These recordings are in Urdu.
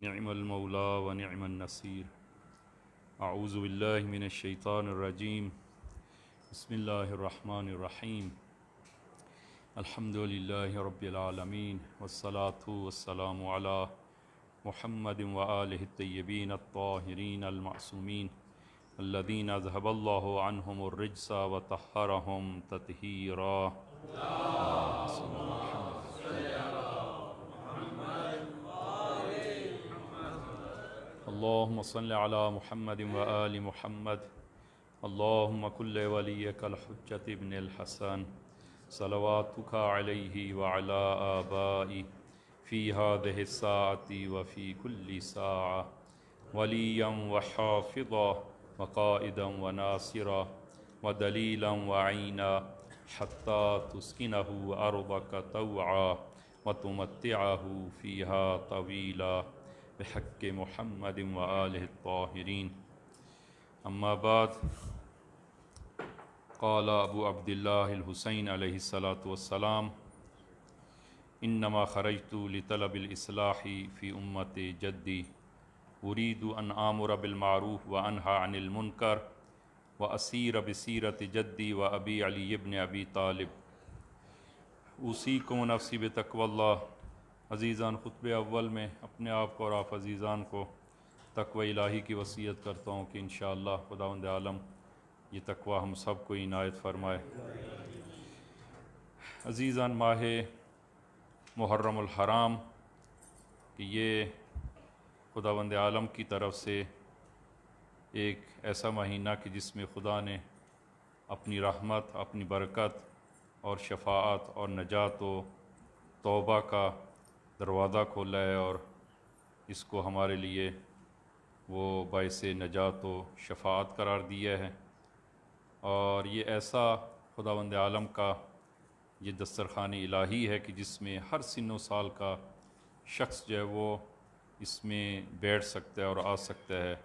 نعم المولى ونعم النصير. أعوذ بالله من الشيطان الرجيم. بسم الله الرحمن الرحيم. الحمد لله رب العالمين والصلاة والسلام على محمد وآله الطيبين الطاهرين المعصومين الذين أذهب الله عنهم الرجس وطهرهم تطهيرا. اللهم صل على محمد وآل محمد. اللهم كل وليك الحجة ابن الحسن صلواتك عليه وعلى آبائه في هذه الساعة وفي كل ساعة وليا وحافظا وقائدا وناصرا ودليلا وعينا حتى تسكنه أرضك طوعا وتمتعه فيها طويلا بحق محمد وآله الطاهرين. اما بعد، قال ابو عبد الله الحسین علیہ الصلاۃ والسلام: انما خرجت لطلب الاصلاح فی امت جدی اريد ان آمر بالمعروف وانہى عن المنکر واسیر بسیرت جدی وابی علی ابن ابی طالب. اوصیکم ونفسی بتقوی اللہ. عزیزان، خطبہ اول میں اپنے آپ کو اور آپ عزیزان کو تقوی الہی کی وصیت کرتا ہوں کہ انشاءاللہ خداوند عالم یہ تقوی ہم سب کو عنایت فرمائے. عزیزان، ماہ محرم الحرام کہ یہ خداوند عالم کی طرف سے ایک ایسا مہینہ کہ جس میں خدا نے اپنی رحمت، اپنی برکت اور شفاعت اور نجات و توبہ کا دروازہ کھولا ہے، اور اس کو ہمارے لیے وہ باعث نجات و شفاعت قرار دیا ہے. اور یہ ایسا خداوند عالم کا یہ دسترخوان الہی ہے کہ جس میں ہر سن و سال کا شخص جو ہے وہ اس میں بیٹھ سکتا ہے اور آ سکتا ہے.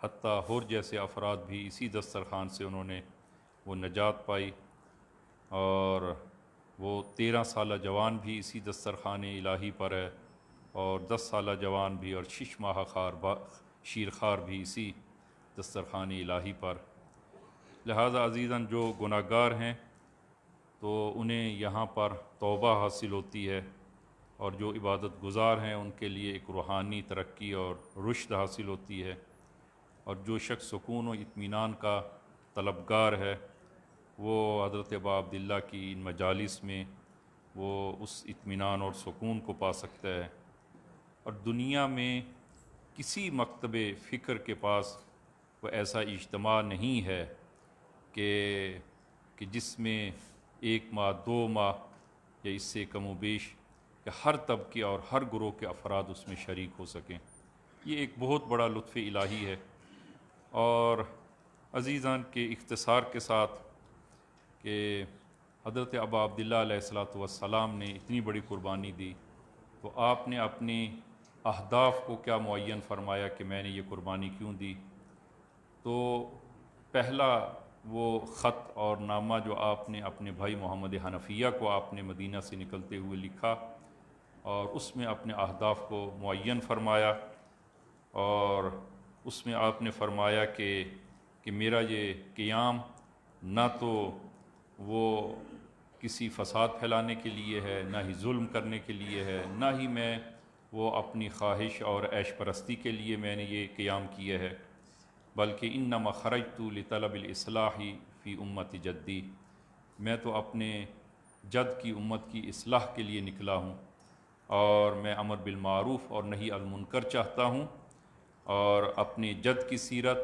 حتیٰ حور جیسے افراد بھی اسی دسترخوان سے انہوں نے وہ نجات پائی، اور وہ 13 سالہ جوان بھی اسی دسترخوان الہی پر ہے، اور 10 سالہ جوان بھی، اور 6 ماہ شیرخوار بھی اسی دسترخوان الہی پر. لہذا عزیزاً، جو گناہ گار ہیں تو انہیں یہاں پر توبہ حاصل ہوتی ہے، اور جو عبادت گزار ہیں ان کے لیے ایک روحانی ترقی اور رشد حاصل ہوتی ہے. اور جو شخص سکون و اطمینان کا طلبگار ہے وہ حضرت ابا عبداللہ کی ان مجالس میں وہ اس اطمینان اور سکون کو پا سکتا ہے. اور دنیا میں کسی مکتب فکر کے پاس وہ ایسا اجتماع نہیں ہے کہ جس میں 1 ماہ 2 ماہ یا اس سے کم و بیش کہ ہر طبقے اور ہر گروہ کے افراد اس میں شریک ہو سکیں. یہ ایک بہت بڑا لطف الہی ہے. اور عزیزان کے اختصار کے ساتھ کہ حضرت ابا عبداللہ علیہ الصلاۃ والسلام نے اتنی بڑی قربانی دی، تو آپ نے اپنے اہداف کو کیا معین فرمایا کہ میں نے یہ قربانی کیوں دی. تو پہلا وہ خط اور نامہ جو آپ نے اپنے بھائی محمد حنفیہ کو آپ نے مدینہ سے نکلتے ہوئے لکھا، اور اس میں اپنے اہداف کو معین فرمایا، اور اس میں آپ نے فرمایا کہ میرا یہ قیام نہ تو وہ کسی فساد پھیلانے کے لیے ہے، نہ ہی ظلم کرنے کے لیے ہے، نہ ہی میں وہ اپنی خواہش اور عیش پرستی کے لیے میں نے یہ قیام کیا ہے، بلکہ انما خرجت لطلب الاصلاح فی امت جدی. میں تو اپنے جد کی امت کی اصلاح کے لیے نکلا ہوں، اور میں امر بالمعروف اور نہی عن المنکر چاہتا ہوں، اور اپنے جد کی سیرت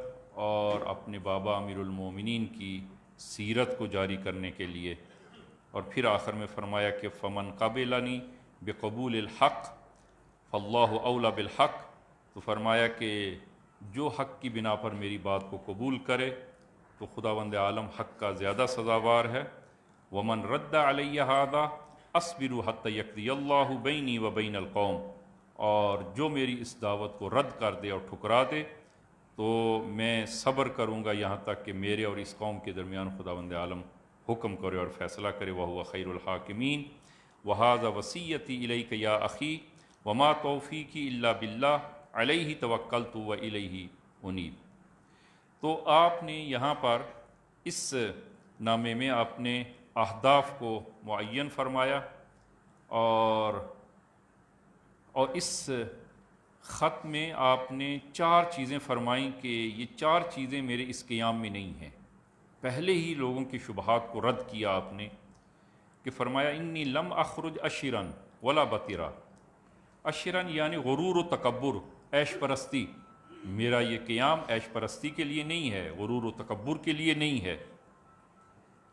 اور اپنے بابا امیر المومنین کی سیرت کو جاری کرنے کے لیے. اور پھر آخر میں فرمایا کہ فمن قبلنی بقبول الحق فاللہ اولی بالحق. تو فرمایا کہ جو حق کی بنا پر میری بات کو قبول کرے تو خداوند عالم حق کا زیادہ سزاوار ہے. ومن رد علی ھذا اصبر حتی یقضی اللہ بینی و بین القوم. اور جو میری اس دعوت کو رد کر دے اور ٹھکرا دے تو میں صبر کروں گا یہاں تک کہ میرے اور اس قوم کے درمیان خداوند عالم حکم کرے اور فیصلہ کرے. وہو خیر الحاکمین. وہذا وصیتی الیک یا اخی وما توفیقی الا باللہ علیہ توکلت و الیہ انیب۔ تو آپ نے یہاں پر اس نامے میں آپ نے اہداف کو معین فرمایا، اور اس خط میں آپ نے 4 چیزیں فرمائیں کہ یہ 4 چیزیں میرے اس قیام میں نہیں ہیں۔ پہلے ہی لوگوں کی شبہات کو رد کیا آپ نے کہ فرمایا انی لم اخرج اشرن ولا بطیرا۔ اشرن یعنی غرور و تکبر، عیش پرستی۔ میرا یہ قیام عیش پرستی کے لیے نہیں ہے، غرور و تکبر کے لیے نہیں ہے،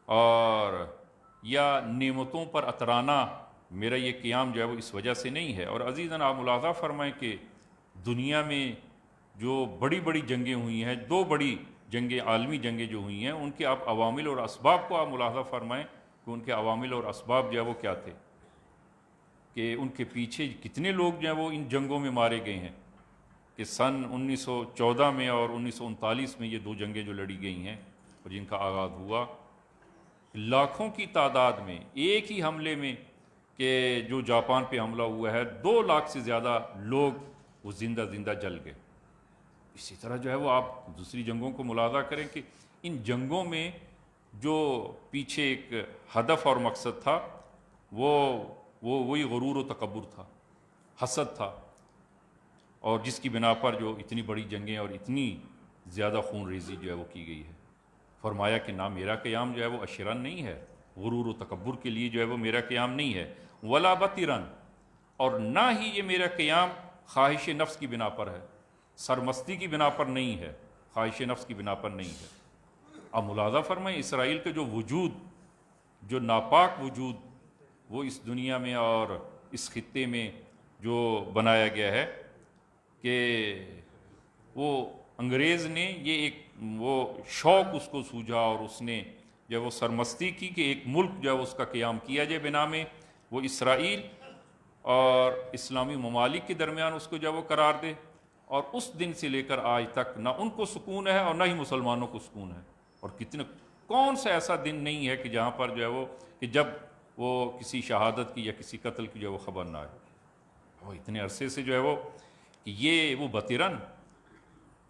اور یا نعمتوں پر اترانا، میرا یہ قیام جو ہے وہ اس وجہ سے نہیں ہے۔ اور عزیزاً آپ ملاحظہ فرمائیں کہ دنیا میں جو بڑی بڑی جنگیں ہوئی ہیں، 2 بڑی جنگیں، عالمی جنگیں جو ہوئی ہیں، ان کے آپ عوامل اور اسباب کو آپ ملاحظہ فرمائیں کہ ان کے عوامل اور اسباب جو ہے وہ کیا تھے، کہ ان کے پیچھے کتنے لوگ جو ہیں وہ ان جنگوں میں مارے گئے ہیں، کہ سن 1914 میں اور 1939 میں یہ 2 جنگیں جو لڑی گئی ہیں اور جن کا آغاز ہوا، لاکھوں کی تعداد میں ایک ہی حملے میں، کہ جو جاپان پہ حملہ ہوا ہے 2 لاکھ سے زیادہ لوگ وہ زندہ جل گئے۔ اسی طرح جو ہے وہ آپ دوسری جنگوں کو ملاحظہ کریں کہ ان جنگوں میں جو پیچھے ایک ہدف اور مقصد تھا وہی غرور و تکبر تھا، حسد تھا، اور جس کی بنا پر جو اتنی بڑی جنگیں اور اتنی زیادہ خون ریزی جو ہے وہ کی گئی ہے۔ فرمایا کہ نہ میرا قیام جو ہے وہ اشرن نہیں ہے، غرور و تکبر کے لیے جو ہے وہ میرا قیام نہیں ہے، ولا بطرن، اور نہ ہی یہ میرا قیام خواہش نفس کی بنا پر ہے، سرمستی کی بنا پر نہیں ہے، خواہش نفس کی بنا پر نہیں ہے۔ اب ملاحظہ فرمائیں اسرائیل کے جو وجود، جو ناپاک وجود وہ اس دنیا میں اور اس خطے میں جو بنایا گیا ہے، کہ وہ انگریز نے یہ ایک وہ شوق اس کو سوجھا اور اس نے جب وہ سرمستی کی کہ ایک ملک جو ہے اس کا قیام کیا جائے بنا میں، وہ اسرائیل اور اسلامی ممالک کے درمیان اس کو جب وہ قرار دے، اور اس دن سے لے کر آج تک نہ ان کو سکون ہے اور نہ ہی مسلمانوں کو سکون ہے۔ اور کون سا ایسا دن نہیں ہے کہ جہاں پر جو ہے وہ کہ جب وہ کسی شہادت کی یا کسی قتل کی جو ہے وہ خبر نہ آئے۔ وہ اتنے عرصے سے جو ہے وہ کہ یہ وہ بطرن،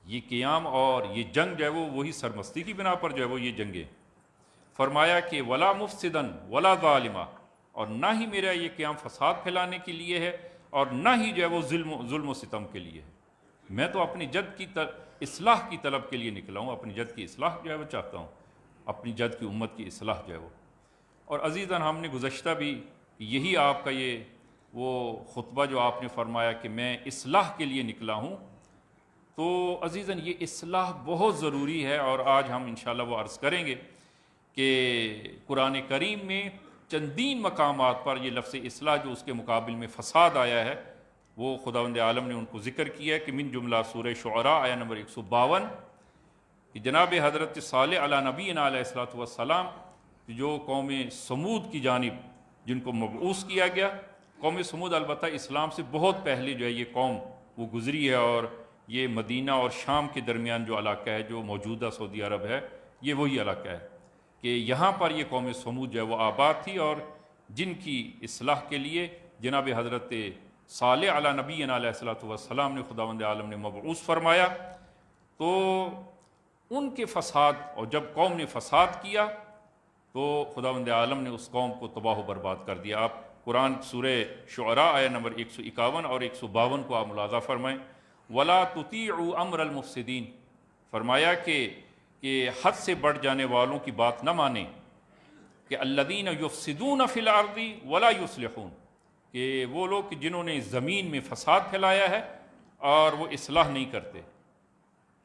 یہ قیام اور یہ جنگ جو ہے وہ وہی سرمستی کی بنا پر جو ہے وہ یہ جنگیں۔ فرمایا کہ ولا مفسدن ولا ظالما، اور نہ ہی میرا یہ قیام فساد پھیلانے کے لیے ہے اور نہ ہی جو ہے وہ ظلم و ستم کے لیے ہے۔ میں تو اپنی جد کی اصلاح کی طلب کے لیے نکلا ہوں، اپنی جد کی اصلاح جو ہے وہ چاہتا ہوں، اپنی جد کی امت کی اصلاح جو ہے وہ۔ اور عزیزاً ہم نے گزشتہ بھی یہی آپ کا یہ وہ خطبہ جو آپ نے فرمایا کہ میں اصلاح کے لیے نکلا ہوں، تو عزیزاً یہ اصلاح بہت ضروری ہے، اور آج ہم انشاءاللہ وہ عرض کریں گے کہ قرآن کریم میں چندین مقامات پر یہ لفظ اصلاح جو اس کے مقابل میں فساد آیا ہے، وہ خداوند عالم نے ان کو ذکر کیا ہے، کہ من جملہ سورہ شعراء آیہ نمبر 152 کہ جناب حضرت صالح علی نبینا علیہ الصلوۃ والسلام جو قوم سمود کی جانب جن کو مبعوث کیا گیا، قوم سمود البتہ اسلام سے بہت پہلے جو ہے یہ قوم وہ گزری ہے، اور یہ مدینہ اور شام کے درمیان جو علاقہ ہے جو موجودہ سعودی عرب ہے، یہ وہی علاقہ ہے کہ یہاں پر یہ قوم سمود جو ہے وہ آباد تھی، اور جن کی اصلاح کے لیے جناب حضرت صالح علی نبینا علیہ الصلوۃ والسلام نے خداوند عالم نے مبعوث فرمایا۔ تو ان کے فساد، اور جب قوم نے فساد کیا تو خداوند عالم نے اس قوم کو تباہ و برباد کر دیا۔ آپ قرآن سورہ شعراء آیہ نمبر 151 اور 152 کو آپ ملاحظہ فرمائیں، وَلَا تُطِيعُوا أَمْرَ الْمُفْسِدِينَ، فرمایا کہ حد سے بڑھ جانے والوں کی بات نہ مانیں، کہ الَّذِينَ يُفْسِدُونَ فِي الْأَرْضِ وَلَا يُصْلِحُونَ، کہ وہ لوگ جنہوں نے زمین میں فساد پھیلایا ہے اور وہ اصلاح نہیں کرتے،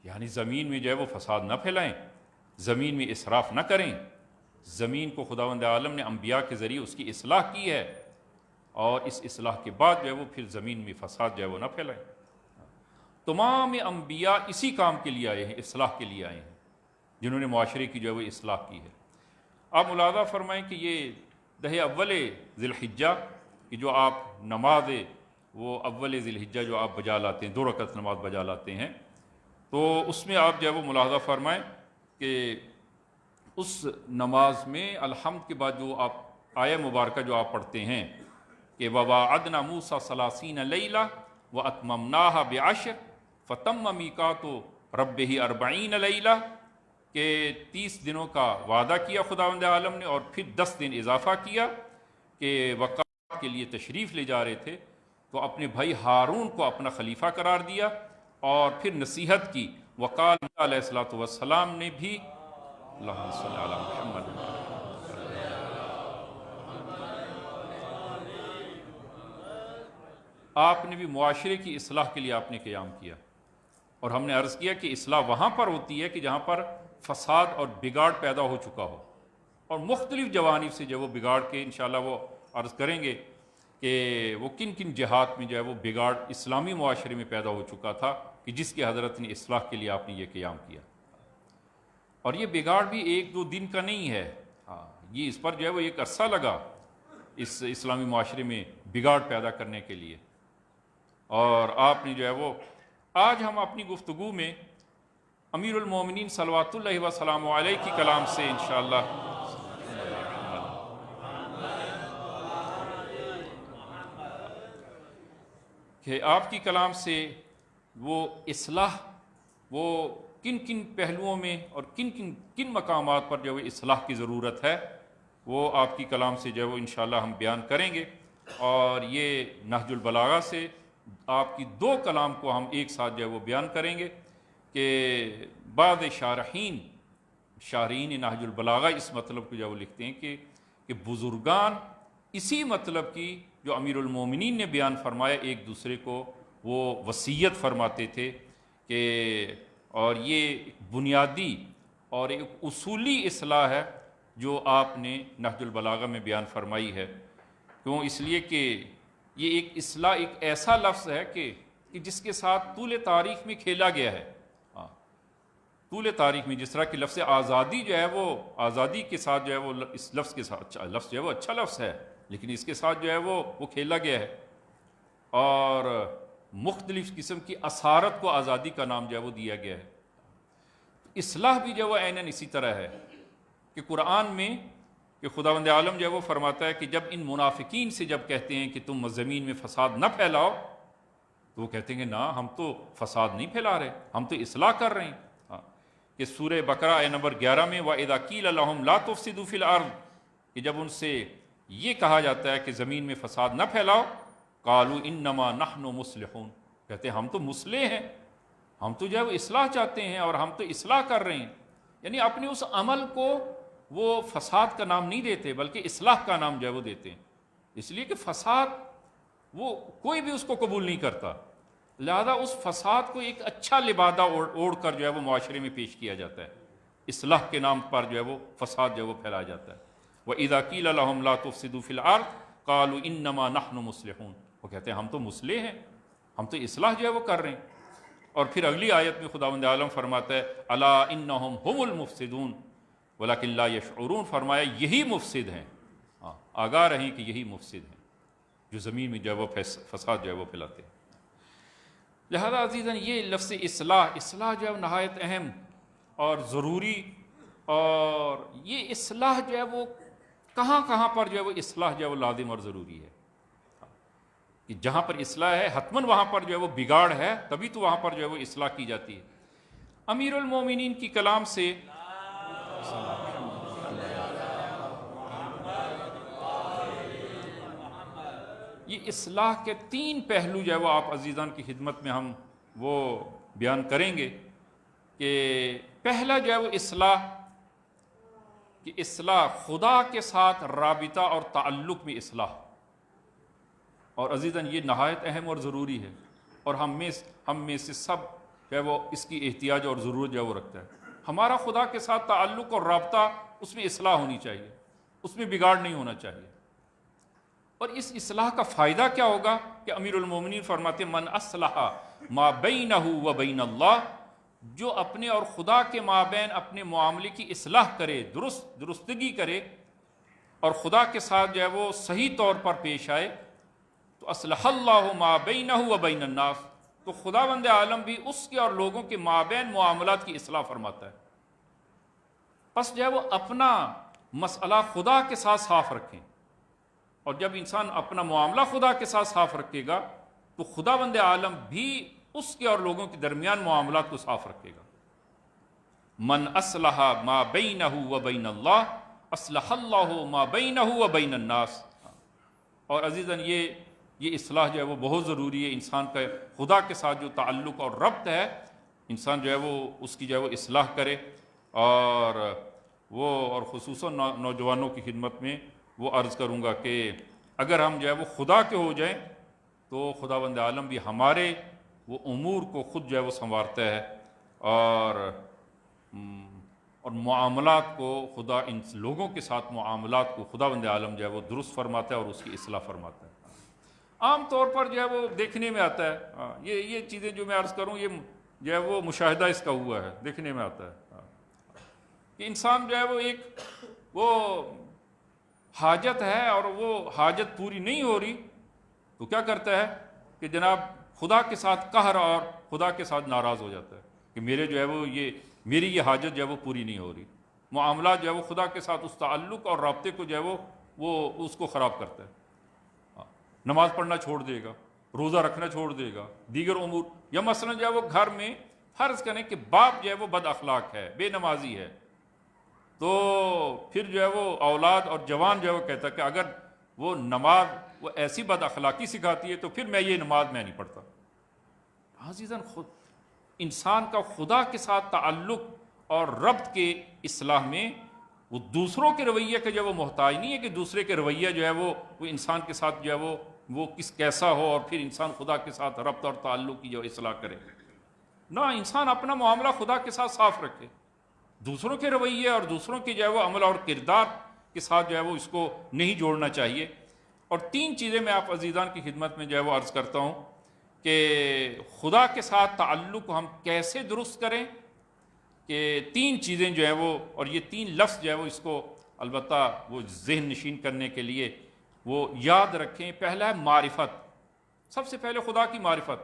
یعنی زمین میں جو ہے وہ فساد نہ پھیلائیں، زمین میں اسراف نہ کریں۔ زمین کو خداوند عالم نے انبیاء کے ذریعے اس کی اصلاح کی ہے، اور اس اصلاح کے بعد جو ہے وہ پھر زمین میں فساد جو ہے وہ نہ پھیلائیں۔ تمام انبیاء اسی کام کے لیے آئے ہیں، اصلاح کے لیے آئے ہیں، جنہوں نے معاشرے کی جو ہے وہ اصلاح کی ہے۔ آپ ملاحظہ فرمائیں کہ یہ دہ اول ذی الحجہ کہ جو آپ نماز وہ اول ذی الحجہ جو آپ بجا لاتے ہیں، 2 رکعت نماز بجا لاتے ہیں، تو اس میں آپ جو ہے وہ ملاحظہ فرمائیں کہ اس نماز میں الحمد کے بعد جو آپ آیہ مبارکہ جو آپ پڑھتے ہیں کہ وَوَاعَدْنَا مُوسَىٰ 30 لَيْلَةً وَأَتْمَمْنَاهَا بِعَشْرٍ فَتَمَّ مِيقَاتُ رَبِّهِ 40 لَيْلَةً کہ 30 دنوں کا وعدہ کیا خداوند عالم نے، اور پھر 10 دن اضافہ کیا کہ وقت کے لیے تشریف لے جا رہے تھے تو اپنے بھائی ہارون کو اپنا خلیفہ قرار دیا اور پھر نصیحت کی۔ وقال علیہ الصلوۃ والسلام نے بھی، اللہم صلی علی محمد، آپ نے بھی معاشرے کی اصلاح کے لیے آپ نے قیام کیا، اور ہم نے عرض کیا کہ اصلاح وہاں پر ہوتی ہے کہ جہاں پر فساد اور بگاڑ پیدا ہو چکا ہو، اور مختلف جوانب سے جو وہ بگاڑ کے انشاءاللہ وہ عرض کریں گے کہ وہ کن کن جہات میں جو ہے وہ بگاڑ اسلامی معاشرے میں پیدا ہو چکا تھا کہ جس کی حضرت نے اصلاح کے لیے آپ نے یہ قیام کیا۔ اور یہ بگاڑ بھی 1-2 دن کا نہیں ہے، یہ اس پر جو ہے وہ ایک عرصہ لگا اس اسلامی معاشرے میں بگاڑ پیدا کرنے کے لیے۔ اور آپ نے جو ہے وہ آج ہم اپنی گفتگو میں امیر المومنین صلوات اللہ وسلام علیہ کی کلام سے انشاءاللہ کہ آپ کی کلام سے وہ اصلاح، وہ کن کن پہلوؤں میں اور کن مقامات پر جو ہے اصلاح کی ضرورت ہے، وہ آپ کی کلام سے جو ہے وہ انشاءاللہ ہم بیان کریں گے۔ اور یہ نہج البلاغہ سے آپ کی 2 کلام کو ہم ایک ساتھ جو ہے وہ بیان کریں گے کہ بعض شارحین نہج البلاغہ اس مطلب کو جو وہ لکھتے ہیں کہ بزرگان اسی مطلب کی جو امیر المومنین نے بیان فرمایا ایک دوسرے کو وہ وصیت فرماتے تھے کہ، اور یہ بنیادی اور ایک اصولی اصلاح ہے جو آپ نے نہج البلاغہ میں بیان فرمائی ہے۔ کیوں؟ اس لیے کہ یہ ایک اصلاح ایک ایسا لفظ ہے کہ جس کے ساتھ طول تاریخ میں کھیلا گیا ہے۔ طول تاریخ میں جس طرح کہ لفظ آزادی جو ہے وہ آزادی کے ساتھ جو ہے وہ اس لفظ کے ساتھ لفظ جو ہے وہ اچھا لفظ ہے، لیکن اس کے ساتھ جو ہے وہ کھیلا گیا ہے، اور مختلف قسم کی اسارت کو آزادی کا نام جو ہے وہ دیا گیا ہے۔ اصلاح بھی جو ہے وہ عیناً اسی طرح ہے کہ قرآن میں کہ خداوند عالم جو ہے وہ فرماتا ہے کہ جب ان منافقین سے جب کہتے ہیں کہ تم زمین میں فساد نہ پھیلاؤ، تو وہ کہتے ہیں کہ نا، ہم تو فساد نہیں پھیلا رہے، ہم تو اصلاح کر رہے ہیں۔ کہ سورہ بقرہ آیت نمبر 11 میں وَإِذَا قِيلَ لَهُمْ لَا تُفْسِدُوا فِي الْأَرْضِ، کہ جب ان سے یہ کہا جاتا ہے کہ زمین میں فساد نہ پھیلاؤ، قَالُوا إِنَّمَا نَحْنُ مُصْلِحُونَ، کہتے ہیں ہم تو مصلح ہیں، ہم تو جو ہے وہ اصلاح چاہتے ہیں اور ہم تو اصلاح کر رہے ہیں۔ یعنی اپنے اس عمل کو وہ فساد کا نام نہیں دیتے بلکہ اصلاح کا نام جو ہے وہ دیتے ہیں، اس لیے کہ فساد وہ کوئی بھی اس کو قبول نہیں کرتا، لہذا اس فساد کو ایک اچھا لبادہ اوڑھ کر جو ہے وہ معاشرے میں پیش کیا جاتا ہے، اصلاح کے نام پر جو ہے وہ فساد جو ہے وہ پھیلایا جاتا ہے۔ وَإِذَا قِيلَ لَهُمْ لَا تُفْسِدُوا فِي الْأَرْضِ قَالُوا إِنَّمَا نَحْنُ مُصْلِحُونَ، وہ کہتے ہیں ہم تو مصلح ہیں، ہم تو اصلاح جو ہے وہ کر رہے ہیں۔ اور پھر اگلی آیت میں خداوند عالم فرماتا ہے أَلَا إِنَّهُمْ هُمُ الْمُفْسِدُونَ وَلَكِنْ لَا يَشْعُرُونَ، فرمایا یہی مفسد ہیں، آگاہ رہیں کہ یہی مفسد ہیں جو زمین میں جو ہے وہ فساد جو ہے وہ پھیلاتے ہیں۔ لہذا عزیزاً یہ لفظ اصلاح جو ہے وہ نہایت اہم اور ضروری، اور یہ اصلاح جو ہے وہ کہاں پر جو ہے وہ اصلاح جو ہے وہ لازم اور ضروری ہے، کہ جہاں پر اصلاح ہے حتماً وہاں پر جو ہے وہ بگاڑ ہے، تبھی تو وہاں پر جو ہے وہ اصلاح کی جاتی ہے۔ امیر المومنین کی کلام سے یہ اصلاح کے 3 پہلو جو ہے وہ آپ عزیزان کی خدمت میں ہم وہ بیان کریں گے کہ پہلا جو ہے وہ اصلاح خدا کے ساتھ رابطہ اور تعلق میں اصلاح، اور عزیزاً یہ نہایت اہم اور ضروری ہے، اور ہم میں سے سب جو ہے وہ اس کی احتیاج اور ضرورت جو ہے وہ رکھتا ہے۔ ہمارا خدا کے ساتھ تعلق اور رابطہ، اس میں اصلاح ہونی چاہیے، اس میں بگاڑ نہیں ہونا چاہیے۔ اور اس اصلاح کا فائدہ کیا ہوگا کہ امیر المومنین فرماتے من اصلح ما بینہ و بین اللہ، جو اپنے اور خدا کے مابین اپنے معاملے کی اصلاح کرے، درستگی کرے اور خدا کے ساتھ جو ہے وہ صحیح طور پر پیش آئے، تو اصلح اللہ ما بینہ و بین الناس، تو خداوند عالم بھی اس کے اور لوگوں کے مابین معاملات کی اصلاح فرماتا ہے۔ پس جو ہے وہ اپنا مسئلہ خدا کے ساتھ صاف رکھیں، اور جب انسان اپنا معاملہ خدا کے ساتھ صاف رکھے گا تو خداوند عالم بھی اس کے اور لوگوں کے درمیان معاملات کو صاف رکھے گا. من اصلح ما بینہ و بین اللہ اصلح اللہ ما بینہ و بین الناس. اور عزیزاً یہ اصلاح جو ہے وہ بہت ضروری ہے. انسان کا خدا کے ساتھ جو تعلق اور ربط ہے، انسان جو ہے وہ اس کی جو ہے وہ اصلاح کرے. اور خصوصاً نوجوانوں کی خدمت میں وہ عرض کروں گا کہ اگر ہم جو ہے وہ خدا کے ہو جائیں تو خداوند عالم بھی ہمارے وہ امور کو خود جو ہے وہ سنوارتا ہے، اور معاملات کو خدا ان لوگوں کے ساتھ معاملات کو خداوند عالم جو ہے وہ درست فرماتا ہے اور اس کی اصلاح فرماتا ہے. عام طور پر جو ہے وہ دیکھنے میں آتا ہے، یہ چیزیں جو میں عرض کروں یہ جو ہے وہ مشاہدہ اس کا ہوا ہے، دیکھنے میں آتا ہے کہ انسان جو ہے وہ ایک وہ حاجت ہے اور وہ حاجت پوری نہیں ہو رہی تو کیا کرتا ہے کہ جناب خدا کے ساتھ قہر اور خدا کے ساتھ ناراض ہو جاتا ہے کہ میرے جو ہے وہ میری یہ حاجت جو ہے وہ پوری نہیں ہو رہی. معاملات جو ہے وہ خدا کے ساتھ اس تعلق اور رابطے کو جو ہے وہ اس کو خراب کرتا ہے. نماز پڑھنا چھوڑ دے گا، روزہ رکھنا چھوڑ دے گا، دیگر امور، یا مثلا جو ہے وہ گھر میں فرض کریں کہ باپ جو ہے وہ بد اخلاق ہے، بے نمازی ہے، تو پھر جو ہے وہ اولاد اور جوان جو ہے وہ کہتا ہے کہ اگر وہ نماز وہ ایسی بد اخلاقی سکھاتی ہے تو پھر میں یہ نماز میں نہیں پڑھتا. عزیزاً انسان کا خدا کے ساتھ تعلق اور ربط کے اصلاح میں وہ دوسروں کے رویے کا جو وہ محتاج نہیں ہے کہ دوسرے کے رویہ جو ہے وہ انسان کے ساتھ جو ہے وہ کیسا ہو اور پھر انسان خدا کے ساتھ ربط اور تعلق کی جو اصلاح کرے. نہ، انسان اپنا معاملہ خدا کے ساتھ صاف رکھے، دوسروں کے رویے اور دوسروں کے جو ہے وہ عمل اور کردار کے ساتھ جو ہے وہ اس کو نہیں جوڑنا چاہیے. اور 3 چیزیں میں آپ عزیزان کی خدمت میں جو ہے وہ عرض کرتا ہوں کہ خدا کے ساتھ تعلق کو ہم کیسے درست کریں. کہ 3 چیزیں جو ہیں وہ، اور یہ 3 لفظ جو ہے وہ اس کو البتہ وہ ذہن نشین کرنے کے لیے وہ یاد رکھیں. پہلا ہے معرفت، سب سے پہلے خدا کی معرفت،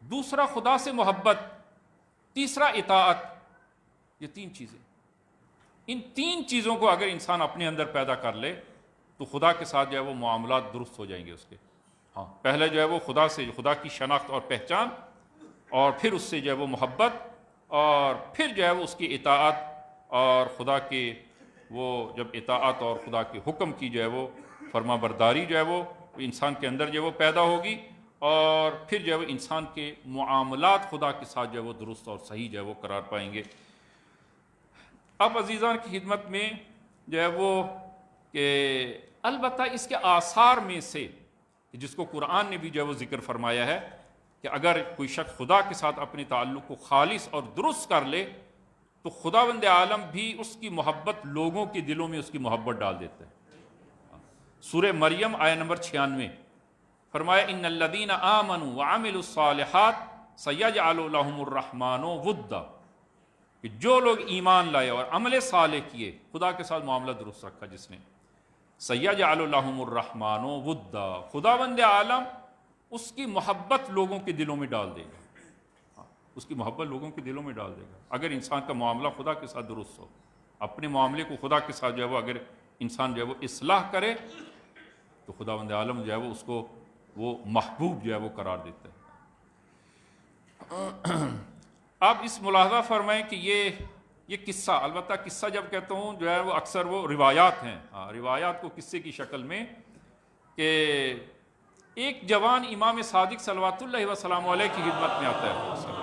دوسرا خدا سے محبت، تیسرا اطاعت. یہ 3 چیزیں، ان 3 چیزوں کو اگر انسان اپنے اندر پیدا کر لے تو خدا کے ساتھ جو ہے وہ معاملات درست ہو جائیں گے اس کے. ہاں، پہلے جو ہے وہ خدا کی شناخت اور پہچان، اور پھر اس سے جو ہے وہ محبت، اور پھر جو ہے وہ اس کی اطاعت، اور خدا کے وہ جب اطاعت اور خدا کے حکم کی جو ہے وہ فرما برداری جو ہے وہ انسان کے اندر جو ہے وہ پیدا ہوگی، اور پھر جو ہے وہ انسان کے معاملات خدا کے ساتھ جو ہے وہ درست اور صحیح جو ہے وہ قرار پائیں گے. اب عزیزان کی خدمت میں جو ہے وہ کہ البتہ اس کے آثار میں سے جس کو قرآن نے بھی جو ہے وہ ذکر فرمایا ہے کہ اگر کوئی شخص خدا کے ساتھ اپنے تعلق کو خالص اور درست کر لے تو خداوند عالم بھی اس کی محبت لوگوں کے دلوں میں اس کی محبت ڈال دیتا ہے. سورہ مریم آیہ نمبر 96 فرمایا ان الذین آمنوا وعملوا الصالحات سیجعل لهم الرحمن ودا، کہ جو لوگ ایمان لائے اور عمل صالح کیے، خدا کے ساتھ معاملہ درست رکھا جس نے، سیجعل لهم الرحمن ودا، خداوند عالم اس کی محبت لوگوں کے دلوں میں ڈال دے گا. اس کی محبت لوگوں کے دلوں میں ڈال دے گا اگر انسان کا معاملہ خدا کے ساتھ درست ہو. اپنے معاملے کو خدا کے ساتھ جو ہے وہ اگر انسان جو ہے وہ اصلاح کرے تو خداوند عالم جو ہے وہ اس کو وہ محبوب جو ہے وہ قرار دیتا ہے. آپ اس ملاحظہ فرمائیں کہ یہ قصہ، البتہ قصہ جب کہتا ہوں جو ہے وہ اکثر وہ روایات ہیں، روایات کو قصے کی شکل میں، کہ ایک جوان امام صادق صلوات اللہ وسلام علیہ کی خدمت میں آتا ہے،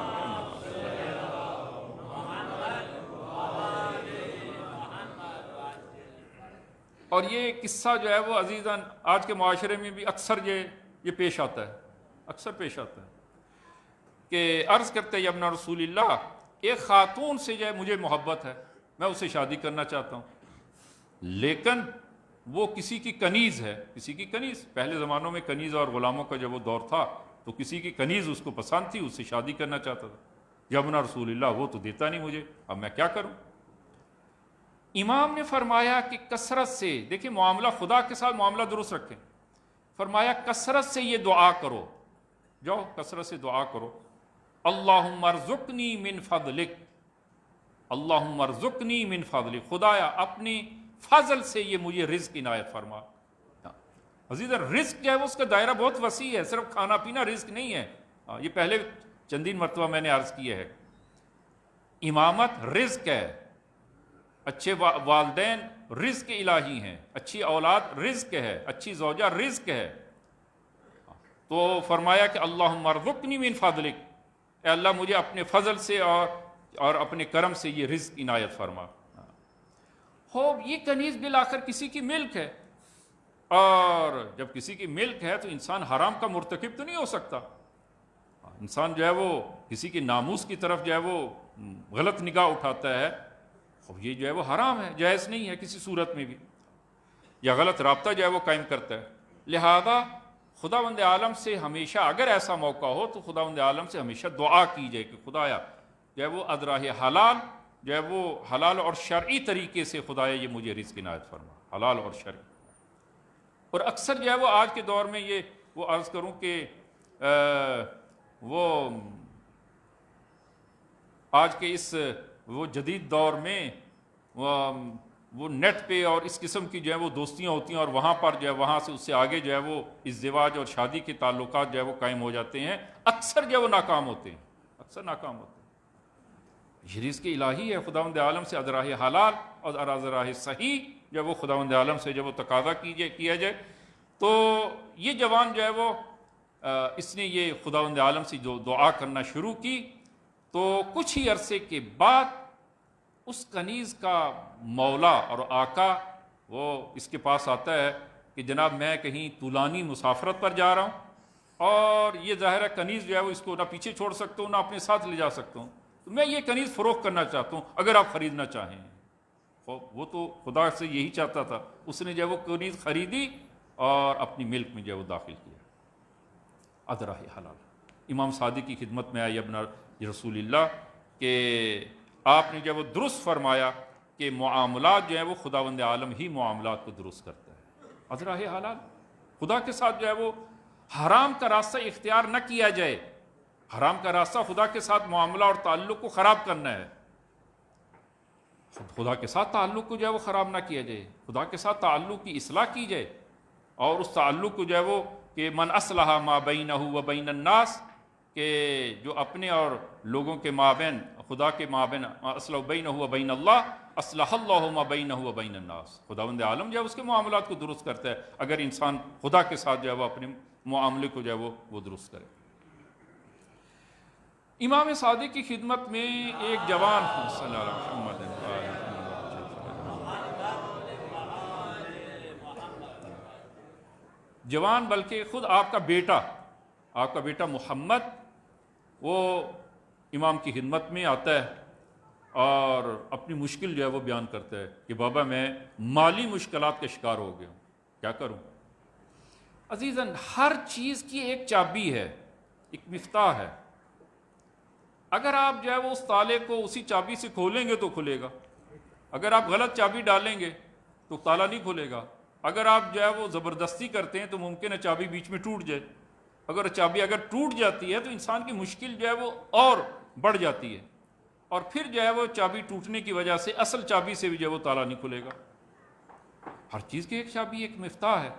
اور یہ قصہ جو ہے وہ عزیزاً آج کے معاشرے میں بھی اکثر یہ پیش آتا ہے، اکثر پیش آتا ہے کہ عرض کرتے ہیں ابن رسول اللہ، ایک خاتون سے جو ہے مجھے محبت ہے، میں اسے شادی کرنا چاہتا ہوں، لیکن وہ کسی کی کنیز ہے، کسی کی کنیز. پہلے زمانوں میں کنیز اور غلاموں کا جب وہ دور تھا تو کسی کی کنیز اس کو پسند تھی، اس سے شادی کرنا چاہتا تھا. یا ابن رسول اللہ وہ تو دیتا نہیں مجھے، اب میں کیا کروں؟ امام نے فرمایا کہ کثرت سے، دیکھیں معاملہ خدا کے ساتھ معاملہ درست رکھیں، فرمایا کثرت سے یہ دعا کرو، جاؤ کثرت سے دعا کرو، اللہم ارزقنی من فضلک، اللہم ارزقنی من فضلک، خدایا اپنی فضل سے یہ مجھے رزق عنایت فرما. عزیز رزق جو ہے وہ اس کا دائرہ بہت وسیع ہے، صرف کھانا پینا رزق نہیں ہے. یہ پہلے چندین مرتبہ میں نے عرض کیا ہے. امامت رزق ہے، اچھے والدین رزق الہی ہیں، اچھی اولاد رزق ہے، اچھی زوجہ رزق ہے. تو فرمایا کہ اللہم ارزقنی من فضلک، اے اللہ مجھے اپنے فضل سے اور اپنے کرم سے یہ رزق عنایت فرما. یہ کنیز بالآخر کسی کی ملک ہے، اور جب کسی کی ملک ہے تو انسان حرام کا مرتکب تو نہیں ہو سکتا. انسان جو ہے وہ کسی کے ناموس کی طرف جو ہے وہ غلط نگاہ اٹھاتا ہے، یہ جو ہے وہ حرام ہے، جائز نہیں ہے کسی صورت میں بھی، یا غلط رابطہ جو ہے وہ قائم کرتا ہے. لہذا خداوند عالم سے ہمیشہ اگر ایسا موقع ہو تو خداوند عالم سے ہمیشہ دعا کی جائے کہ خدایا جو ہے وہ ادراہ حلال جو ہے وہ حلال اور شرعی طریقے سے خدایا یہ مجھے رزق عنایت فرما، حلال اور شرعی. اور اکثر جو ہے وہ آج کے دور میں یہ وہ عرض کروں کہ وہ آج کے اس وہ جدید دور میں وہ نیٹ پہ اور اس قسم کی جو ہے وہ دوستیاں ہوتی ہیں، اور وہاں پر جو ہے وہاں سے اس سے آگے جو ہے وہ ازدواج اور شادی کے تعلقات جو ہے وہ قائم ہو جاتے ہیں. اکثر جو ہے وہ ناکام ہوتے ہیں، اکثر ناکام ہوتے ہیں. یہ رزق الہی ہے، خداوند عالم سے ادراہ حلال اور ادراہ صحیح جو ہے وہ خداوند عالم سے جب وہ تقاضا کیا جائے. تو یہ جوان جو ہے وہ اس نے یہ خداوند عالم سے جو دعا کرنا شروع کی، تو کچھ ہی عرصے کے بعد اس کنیز کا مولا اور آقا وہ اس کے پاس آتا ہے کہ جناب میں کہیں طولانی مسافرت پر جا رہا ہوں، اور یہ ظاہر ہے کنیز جو ہے وہ اس کو نہ پیچھے چھوڑ سکتا ہوں نہ اپنے ساتھ لے جا سکتا ہوں، تو میں یہ کنیز فروخت کرنا چاہتا ہوں اگر آپ خریدنا چاہیں. وہ تو خدا سے یہی چاہتا تھا، اس نے جو ہے وہ کنیز خریدی اور اپنی ملک میں جو ہے وہ داخل کیا. ادراہ حلال. امام صادق کی خدمت میں آئی ابن رسول اللہ کہ آپ نے جو ہے وہ درست فرمایا کہ معاملات جو ہیں وہ خداوند عالم ہی معاملات کو درست کرتا ہے. ادراہ حلال، خدا کے ساتھ جو ہے وہ حرام کا راستہ اختیار نہ کیا جائے. حرام کا راستہ خدا کے ساتھ معاملہ اور تعلق کو خراب کرنا ہے. خدا کے ساتھ تعلق کو جو ہے وہ خراب نہ کیا جائے، خدا کے ساتھ تعلق کی اصلاح کی جائے، اور اس تعلق کو جو ہے وہ کہ من اصلح ما بینہ و بین الناس، کہ جو اپنے اور لوگوں کے مابین خدا کے مابین اصلح بینہ و بین اللہ اصلح اللہ ما بینہ و بین الناس. خداوند عالم جو ہے اس کے معاملات کو درست کرتا ہے اگر انسان خدا کے ساتھ جو ہے وہ اپنے معاملے کو جو ہے وہ درست کرے. امام صادق کی خدمت میں ایک جوان صلی اللہ علیہ محمد جوان بلکہ خود آپ کا بیٹا محمد وہ امام کی خدمت میں آتا ہے اور اپنی مشکل جو ہے وہ بیان کرتا ہے کہ بابا میں مالی مشکلات کا شکار ہو گیا ہوں، کیا کروں. عزیزاً ہر چیز کی ایک چابی ہے، ایک مفتاح ہے. اگر آپ جو ہے وہ اس تالے کو اسی چابی سے کھولیں گے تو کھلے گا، اگر آپ غلط چابی ڈالیں گے تو تالا نہیں کھلے گا. اگر آپ جو ہے وہ زبردستی کرتے ہیں تو ممکن ہے چابی بیچ میں ٹوٹ جائے. اگر چابی ٹوٹ جاتی ہے تو انسان کی مشکل جو ہے وہ اور بڑھ جاتی ہے، اور پھر جو ہے وہ چابی ٹوٹنے کی وجہ سے اصل چابی سے بھی جو ہے وہ تالا نہیں کھلے گا. ہر چیز کی ایک چابی ایک مفتاح ہے.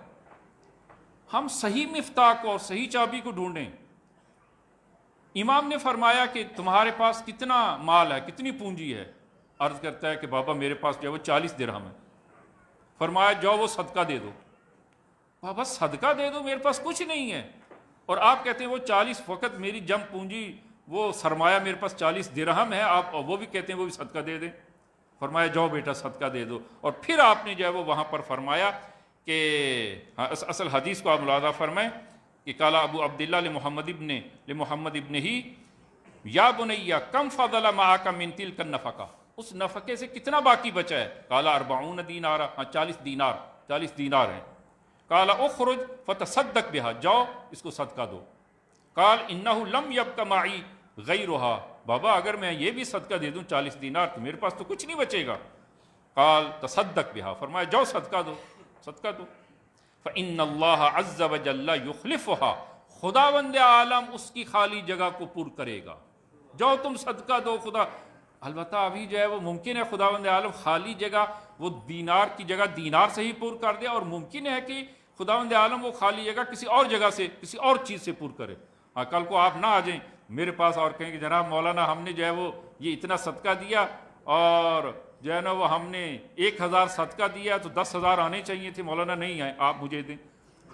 ہم صحیح مفتاح کو اور صحیح چابی کو ڈھونڈیں. امام نے فرمایا کہ تمہارے پاس کتنا مال ہے، کتنی پونجی ہے. عرض کرتا ہے کہ بابا میرے پاس جو ہے وہ 40 درہم ہے. فرمایا جاؤ وہ صدقہ دے دو. بابا صدقہ دے دو، میرے پاس کچھ نہیں ہے. اور آپ کہتے ہیں وہ 40 وقت میری جم پونجی وہ سرمایہ میرے پاس 40 درہم ہے، آپ وہ بھی کہتے ہیں وہ بھی صدقہ دے دیں. فرمایا جاؤ بیٹا صدقہ دے دو. اور پھر آپ نے جو ہے وہ وہاں پر فرمایا کہ اصل حدیث کو آپ ملاحظہ فرمائیں کہ قال ابو عبداللہ لمحمد ابن ہی یا بنیا کم فضل معک من تلک النفقہ، اس نفقے سے کتنا باقی بچا ہے. قال 40 دینار، 40 دینار ہیں. قال اخرج فتصدق بها، جاؤ اس کو صدقہ دو. قال انه لم يبق معي غیرها، بابا اگر میں یہ بھی صدقہ دے دوں 40 دینار تو میرے پاس تو کچھ نہیں بچے گا. قال تصدق بها، فرمایا جاؤ صدقہ دو، صدقہ دو. فإن اللہ عز وجل یخلفها، خداوند عالم اس کی خالی جگہ کو پر کرے گا. جاؤ تم صدقہ دو. خدا البتہ ابھی جو ہے وہ ممکن ہے خداوند عالم خالی جگہ وہ دینار کی جگہ دینار سے ہی پر کر دے، اور ممکن ہے کہ خداوند عالم وہ خالی جگہ کسی اور جگہ سے کسی اور چیز سے پر کرے. ہاں کل کو آپ نہ آ جائیں میرے پاس اور کہیں کہ جناب مولانا ہم نے جو ہے وہ یہ اتنا صدقہ دیا اور جو ہے نا وہ ہم نے 1000 صدقہ دیا تو 10,000 آنے چاہیے تھے، مولانا نہیں آئے، آپ مجھے دیں.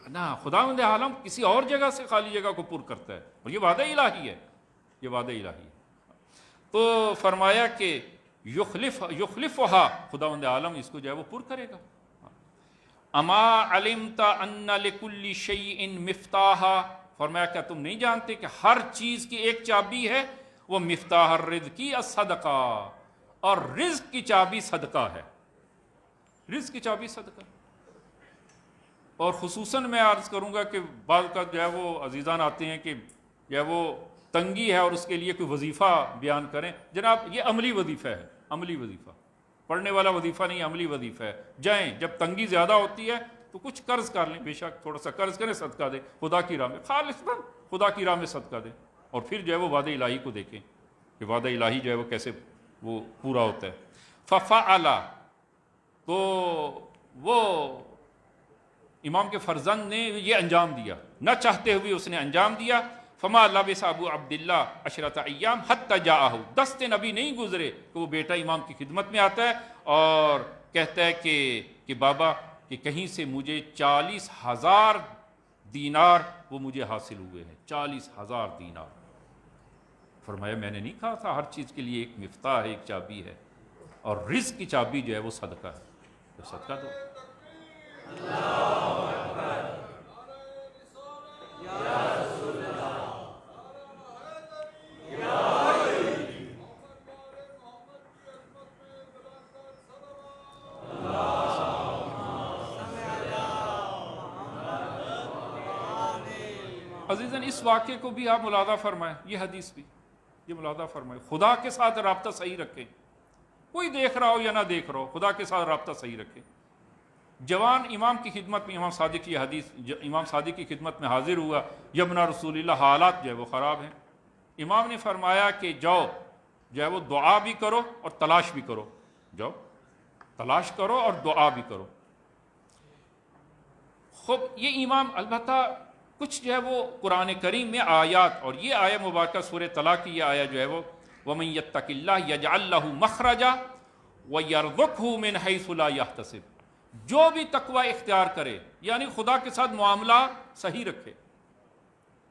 نہ، خداوند عالم کسی اور جگہ سے خالی جگہ کو پر کرتا ہے، اور یہ وعدہ الہی ہے، یہ وعدہ الہی ہے. تو فرمایا کہ یخلفھا، خداوند عالم اس کو جو ہے وہ پر کرے گا. اما علمت ان لکل شیء مفتاحا، فرمایا کیا تم نہیں جانتے کہ ہر چیز کی ایک چابی ہے، وہ مفتاح الرزق الصدقہ، اور رزق کی چابی صدقہ ہے. رزق کی چابی صدقہ. اور خصوصاً میں عرض کروں گا کہ بعض کا جو ہے وہ عزیزان آتے ہیں کہ جو ہے وہ تنگی ہے اور اس کے لیے کوئی وظیفہ بیان کریں. جناب یہ عملی وظیفہ ہے، عملی وظیفہ، پڑھنے والا وظیفہ نہیں، عملی وظیفہ ہے. جائیں جب تنگی زیادہ ہوتی ہے تو کچھ قرض کر لیں، بے شک تھوڑا سا قرض کریں، صدقہ دیں خدا کی راہ میں، خالصاً خدا کی راہ میں صدقہ دیں، اور پھر جو ہے وہ وعدہ الہی کو دیکھیں کہ وعدہ الہی جو ہے وہ کیسے وہ پورا ہوتا ہے. ففعل، تو وہ امام کے فرزند نے یہ انجام دیا، نہ چاہتے ہوئے اس نے انجام دیا. فما لبث ابو عبداللہ عشرۃ ایام حتی جاءہ، 10 دن ابھی نہیں گزرے کہ وہ بیٹا امام کی خدمت میں آتا ہے اور کہتا ہے کہ بابا کہ کہیں سے مجھے 40,000 دینار وہ مجھے حاصل ہوئے ہیں، 40,000 دینار. فرمایا میں نے نہیں کہا تھا ہر چیز کے لیے ایک مفتاح ہے، ایک چابی ہے، اور رزق کی چابی جو ہے وہ صدقہ ہے، تو صدقہ دو. عزیزاً اس واقعے کو بھی آپ ملاحظہ فرمائیں، یہ حدیث بھی یہ ملاحظہ فرمائیں. خدا کے ساتھ رابطہ صحیح رکھیں، کوئی دیکھ رہا ہو یا نہ دیکھ رہا ہو، خدا کے ساتھ رابطہ صحیح رکھیں. جوان امام کی خدمت میں، امام صادق کی حدیث، امام صادق کی خدمت میں حاضر ہوا، یبنا رسول اللہ، حالات جو ہے وہ خراب ہیں. امام نے فرمایا کہ جاؤ جو ہے وہ دعا بھی کرو اور تلاش بھی کرو، جاؤ تلاش کرو اور دعا بھی کرو. خب یہ امام البتہ کچھ جو ہے وہ قرآن کریم میں آیات، اور یہ آیہ مبارکہ سورہ طلاق کی یہ آیہ جو ہے وہ وَمَن يَتَّقِ اللَّهَ يَجْعَل لَّهُ مَخْرَجًا وَيَرْزُقْهُ مِنْ حَيْثُ لَا يَحْتَسِبُ، جو بھی تقوی اختیار کرے، یعنی خدا کے ساتھ معاملہ صحیح رکھے،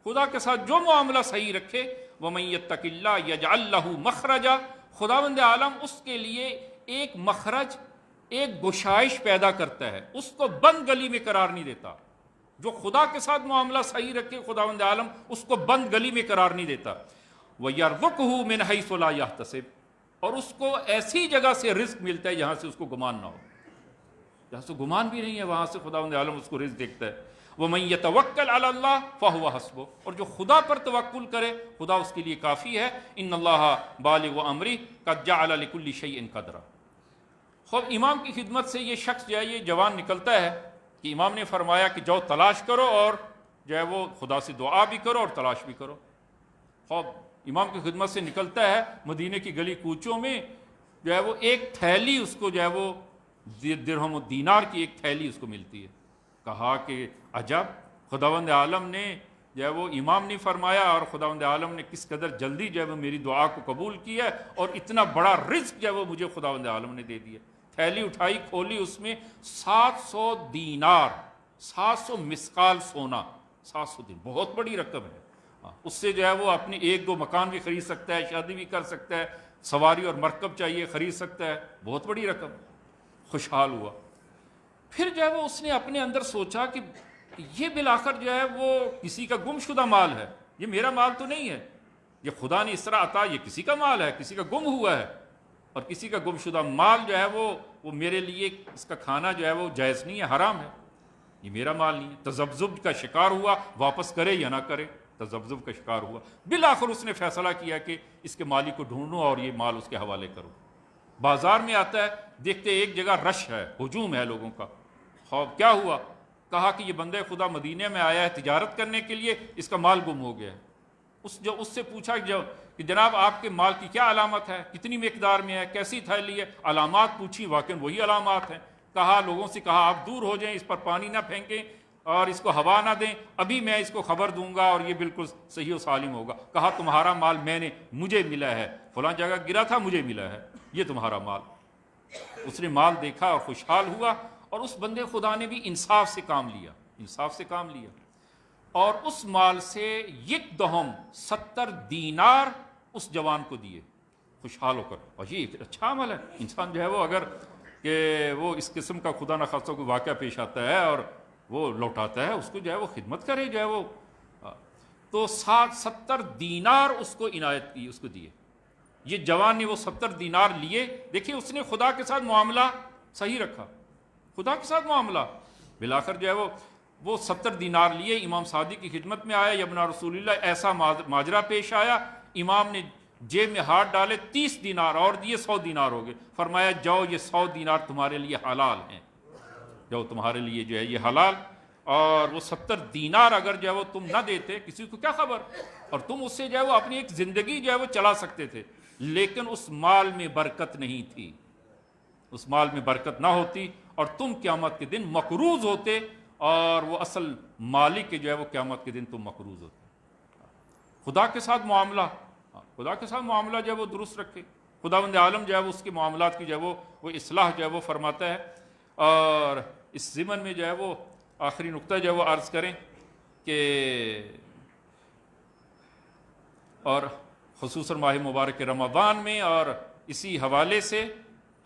خدا کے ساتھ جو معاملہ صحیح رکھے، وَمَن يَتَّقِ اللَّهَ يَجْعَل لَّهُ مَخْرَجًا، خداوند عالم اس کے لیے ایک مخرج، ایک گشائش پیدا کرتا ہے، اس کو بند گلی میں قرار نہیں دیتا. جو خدا کے ساتھ معاملہ صحیح رکھے خداوند عالم اس کو بند گلی میں قرار نہیں دیتا. وَيَرْزُقْهُ مِنْ حَيْثُ لَا يَحْتَسِبُ، اور اس کو ایسی جگہ سے رزق ملتا ہے جہاں سے اس کو گمان نہ ہو، جہاں سے گمان بھی نہیں ہے وہاں سے خداوند عالم اس کو رزق دیکھتا ہے. وَمَن يَتَوَكَّلْ عَلَى اللَّهِ فَهُوَ حَسْبُهُ، اور جو خدا پر توکل کرے خدا اس کے لیے کافی ہے. إِنَّ اللَّهَ بَالِغُ أَمْرِهِ قَدْ جَعَلَ لِكُلِّ شَيْءٍ قَدْرًا. خب امام کی خدمت سے یہ شخص جو ہے یہ جوان نکلتا ہے کہ امام نے فرمایا کہ جاؤ تلاش کرو اور جو ہے وہ خدا سے دعا بھی کرو اور تلاش بھی کرو. خب امام کی خدمت سے نکلتا ہے، مدینے کی گلی کوچوں میں جو ہے وہ ایک تھیلی اس کو جو ہے وہ درہم و دینار کی ایک تھیلی اس کو ملتی ہے. کہا کہ عجب، خداوند عالم نے جو ہے وہ امام نے فرمایا اور خداوند عالم نے کس قدر جلدی جو ہے وہ میری دعا کو قبول کی ہے، اور اتنا بڑا رزق جو ہے وہ مجھے خداوند عالم نے دے دیا. تھیلی اٹھائی، کھولی، اس میں 700 دینار، 700 مسقال سونا، 700 دن، بہت بڑی رقم ہے. اس سے جو ہے وہ اپنی 1-2 مکان بھی خرید سکتا ہے، شادی بھی کر سکتا ہے، سواری اور مرکب چاہیے خرید سکتا ہے، بہت بڑی رقم. خوشحال ہوا. پھر جو ہے وہ اس نے اپنے اندر سوچا کہ یہ بالآخر جو ہے وہ کسی کا گم شدہ مال ہے، یہ میرا مال تو نہیں ہے، یہ خدا نے اس طرح عطا، یہ کسی کا مال ہے، کسی کا گم ہوا ہے، اور کسی کا گم شدہ مال جو ہے وہ میرے لیے اس کا کھانا جو ہے وہ جائز نہیں ہے، حرام ہے، یہ میرا مال نہیں ہے. تذبذب کا شکار ہوا، واپس کرے یا نہ کرے، تذبذب کا شکار ہوا. بالآخر اس نے فیصلہ کیا کہ اس کے مالک کو ڈھونڈوں اور یہ مال اس کے حوالے کروں. بازار میں آتا ہے، دیکھتے ایک جگہ رش ہے، ہجوم ہے لوگوں کا. خواب کیا ہوا؟ کہا کہ یہ بندہ خدا مدینے میں آیا ہے تجارت کرنے کے لیے، اس کا مال گم ہو گیا ہے. اس سے پوچھا کہ جناب آپ کے مال کی کیا علامت ہے، کتنی مقدار میں ہے، کیسی تھیلی ہے؟ علامات پوچھی، واقعی وہی علامات ہیں. کہا لوگوں سے کہا آپ دور ہو جائیں، اس پر پانی نہ پھینکیں، اور اس کو ہوا نہ دیں، ابھی میں اس کو خبر دوں گا اور یہ بالکل صحیح و سالم ہوگا۔ کہا تمہارا مال مجھے ملا ہے، فلاں جگہ گرا تھا، مجھے ملا ہے، یہ تمہارا مال۔ اس نے مال دیکھا اور خوشحال ہوا، اور اس بندے خدا نے بھی انصاف سے کام لیا، انصاف سے کام لیا، اور اس مال سے یک دہم 70 دینار اس جوان کو دیے خوشحال ہو کر۔ اور یہ ایک اچھا عمل ہے، انسان جو ہے وہ اگر کہ وہ اس قسم کا خدا نخواستہ کوئی واقعہ پیش آتا ہے اور وہ لوٹاتا ہے، اس کو جو ہے وہ خدمت کرے، جو ہے وہ تو 70 دینار اس کو عنایت کی، اس کو دیے۔ یہ جوان نے وہ 70 دینار لیے، دیکھیں اس نے خدا کے ساتھ معاملہ صحیح رکھا، خدا کے ساتھ معاملہ، بالآخر جو ہے وہ 70 دینار لیے، امام صادق کی خدمت میں آیا، ابن رسول اللہ، ایسا ماجرا پیش آیا، امام نے جیب میں ہاتھ ڈالے، 30 دینار اور دیے، 100 دینار ہو گئے، فرمایا جاؤ یہ 100 دینار تمہارے لیے حلال ہیں، جو تمہارے لیے جو ہے یہ حلال، اور وہ 70 دینار اگر جو ہے وہ تم نہ دیتے، کسی کو کیا خبر، اور تم اس سے جو ہے وہ اپنی ایک زندگی جو ہے وہ چلا سکتے تھے، لیکن اس مال میں برکت نہیں تھی، اس مال میں برکت نہ ہوتی اور تم قیامت کے دن مقروض ہوتے، اور وہ اصل مالک کے جو ہے وہ قیامت کے دن تم مقروض ہوتے۔ خدا کے ساتھ معاملہ، خدا کے ساتھ معاملہ جو ہے وہ درست رکھے، خداوند عالم جو ہے وہ اس کے معاملات کی جو ہے وہ اصلاح جو ہے وہ فرماتا ہے۔ اور اس ضمن میں جو ہے وہ آخری نقطہ جو ہے وہ عرض کریں کہ اور خصوصاً ماہ مبارک رمضان میں اور اسی حوالے سے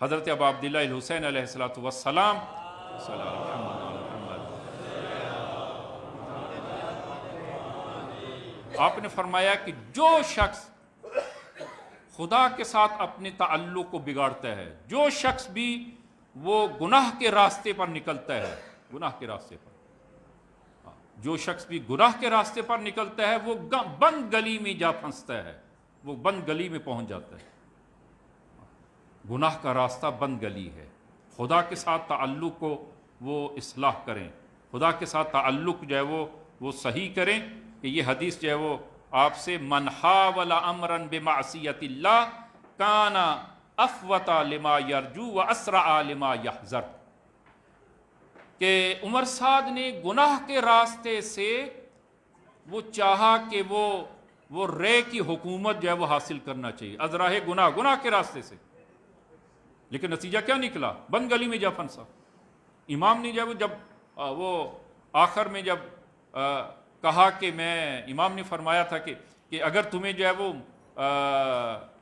حضرت ابا عبداللہ الحسین علیہ السلام آپ نے فرمایا کہ جو شخص خدا کے ساتھ اپنے تعلق کو بگاڑتا ہے، جو شخص بھی وہ گناہ کے راستے پر نکلتا ہے، گناہ کے راستے پر، جو شخص بھی گناہ کے راستے پر نکلتا ہے وہ بند گلی میں جا پھنستا ہے، وہ بند گلی میں پہنچ جاتا ہے۔ گناہ کا راستہ بند گلی ہے، خدا کے ساتھ تعلق کو وہ اصلاح کریں، خدا کے ساتھ تعلق جو ہے وہ صحیح کریں، کہ یہ حدیث جو ہے وہ آپ سے من حاول امرا بمعصیت اللہ کان افوت لما یرجو واسرع لما یحذر، کہ عمر سعد نے گناہ کے راستے سے وہ چاہا کہ وہ رے کی حکومت جو ہے وہ حاصل کرنا چاہیے، از راہ گناہ کے راستے سے، لیکن نتیجہ کیا نکلا؟ بند گلی میں جا پھنسا۔ امام نے جب وہ آخر میں جب کہا کہ امام نے فرمایا تھا کہ اگر تمہیں جو ہے وہ